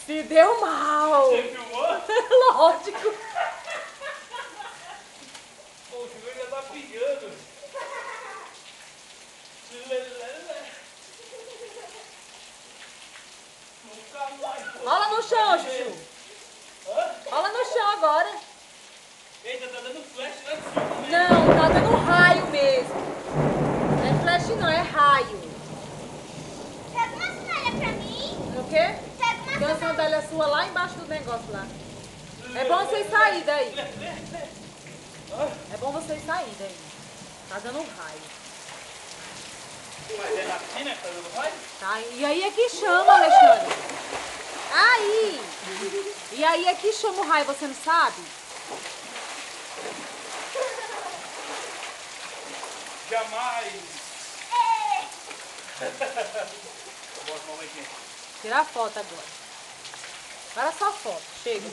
Se deu mal. Você filmou? Lógico. Pô, o Chuchu já tá pingando. Nunca mais. Rola no chão, Chuchu. Rola no chão agora. Eita, tá dando flash lá de cima, né? Não, tá dando raio mesmo. Não é flash não, é raio. Pega uma sandália pra mim. O quê? Pega uma Tem uma sandália sua lá embaixo do negócio lá. É bom vocês saírem daí. É bom vocês saírem daí. Tá dando raio. Mas é na piscina que tá dando raio? Tá? E aí é que chama, Alexandre. Aí. E aí é que chama o raio, você não sabe? Jamais. Tirar foto agora. Agora só foto. Chega.